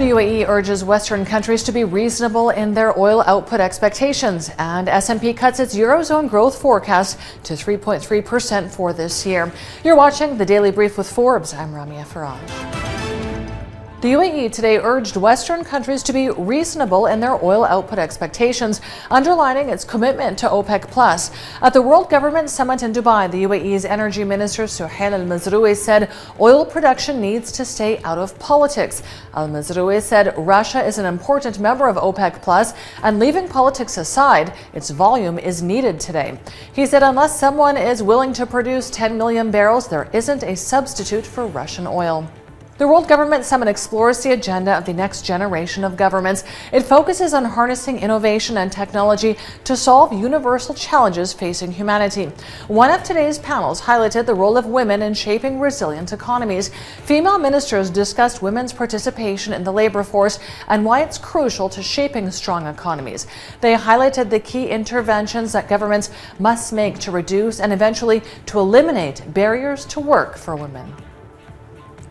The UAE urges Western countries to be reasonable in their oil output expectations, and S&P cuts its eurozone growth forecast to 3.3% for this year. You're watching the Daily Brief with Forbes. I'm Ramia Faraj. The UAE today urged Western countries to be reasonable in their oil output expectations, underlining its commitment to OPEC+. At the World Government Summit in Dubai, the UAE's Energy Minister Suhail al-Mazroui said oil production needs to stay out of politics. Al-Mazroui said Russia is an important member of OPEC+, and leaving politics aside, its volume is needed today. He said unless someone is willing to produce 10 million barrels, there isn't a substitute for Russian oil. The World Government Summit explores the agenda of the next generation of governments. It focuses on harnessing innovation and technology to solve universal challenges facing humanity. One of today's panels highlighted the role of women in shaping resilient economies. Female ministers discussed women's participation in the labor force and why it's crucial to shaping strong economies. They highlighted the key interventions that governments must make to reduce and eventually to eliminate barriers to work for women.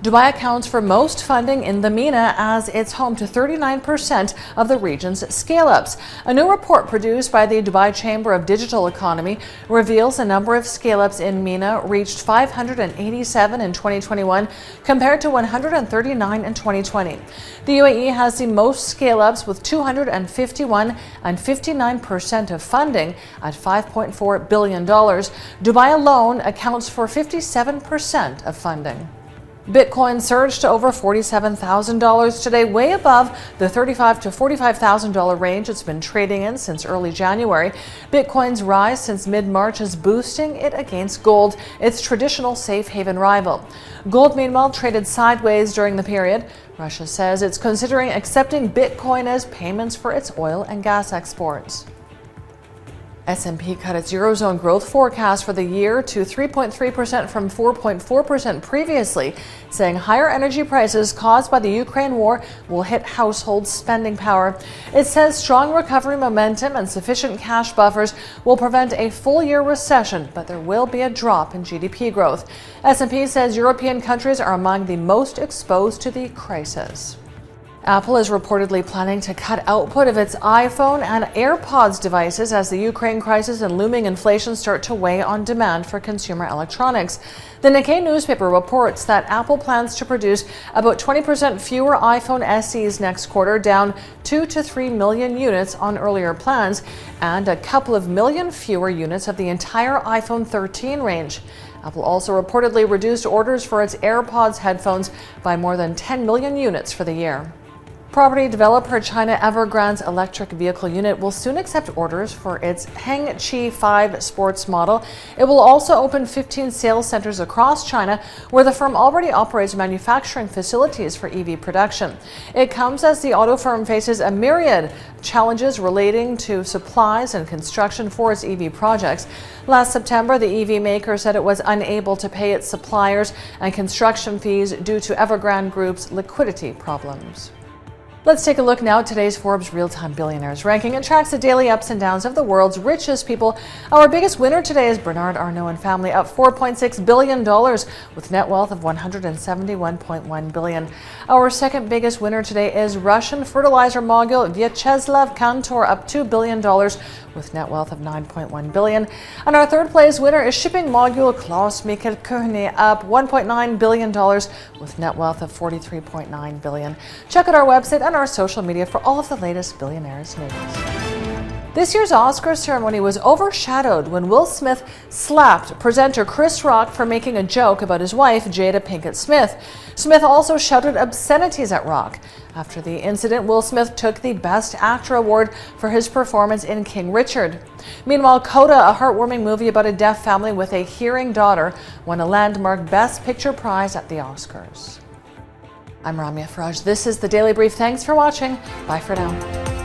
Dubai accounts for most funding in the MENA as it's home to 39% of the region's scale-ups. A new report produced by the Dubai Chamber of Digital Economy reveals the number of scale-ups in MENA reached 587 in 2021 compared to 139 in 2020. The UAE has the most scale-ups with 251 and 59% of funding at $5.4 billion. Dubai alone accounts for 57% of funding. Bitcoin surged to over $47,000 today, way above the $35,000 to $45,000 range it's been trading in since early January. Bitcoin's rise since mid-March is boosting it against gold, its traditional safe haven rival. Gold, meanwhile, traded sideways during the period. Russia says it's considering accepting Bitcoin as payments for its oil and gas exports. S&P cut its eurozone growth forecast for the year to 3.3% from 4.4% previously, saying higher energy prices caused by the Ukraine war will hit household spending power. It says strong recovery momentum and sufficient cash buffers will prevent a full-year recession, but there will be a drop in GDP growth. S&P says European countries are among the most exposed to the crisis. Apple is reportedly planning to cut output of its iPhone and AirPods devices as the Ukraine crisis and looming inflation start to weigh on demand for consumer electronics. The Nikkei newspaper reports that Apple plans to produce about 20% fewer iPhone SEs next quarter, down 2 to 3 million units on earlier plans, and a couple of million fewer units of the entire iPhone 13 range. Apple also reportedly reduced orders for its AirPods headphones by more than 10 million units for the year. Property developer China Evergrande's electric vehicle unit will soon accept orders for its Hengqi 5 sports model. It will also open 15 sales centers across China, where the firm already operates manufacturing facilities for EV production. It comes as the auto firm faces a myriad of challenges relating to supplies and construction for its EV projects. Last September, the EV maker said it was unable to pay its suppliers and construction fees due to Evergrande Group's liquidity problems. Let's take a look now at today's Forbes Real-Time Billionaires ranking. It tracks the daily ups and downs of the world's richest people. Our biggest winner today is Bernard Arnault and family, up $4.6 billion with net wealth of $171.1 billion. Our second biggest winner today is Russian fertilizer mogul Vyacheslav Kantor, up $2 billion with net wealth of $9.1 billion. And our third place winner is shipping mogul Klaus Mikkel Köhne, up $1.9 billion with net wealth of $43.9 billion. Check out our website and our social media for all of the latest Billionaires news. This year's Oscars ceremony was overshadowed when Will Smith slapped presenter Chris Rock for making a joke about his wife, Jada Pinkett Smith. Smith also shouted obscenities at Rock. After the incident, Will Smith took the Best Actor award for his performance in King Richard. Meanwhile, Coda, a heartwarming movie about a deaf family with a hearing daughter, won a landmark Best Picture prize at the Oscars. I'm Ramia Faraj. This is the Daily Brief. Thanks for watching. Bye for now.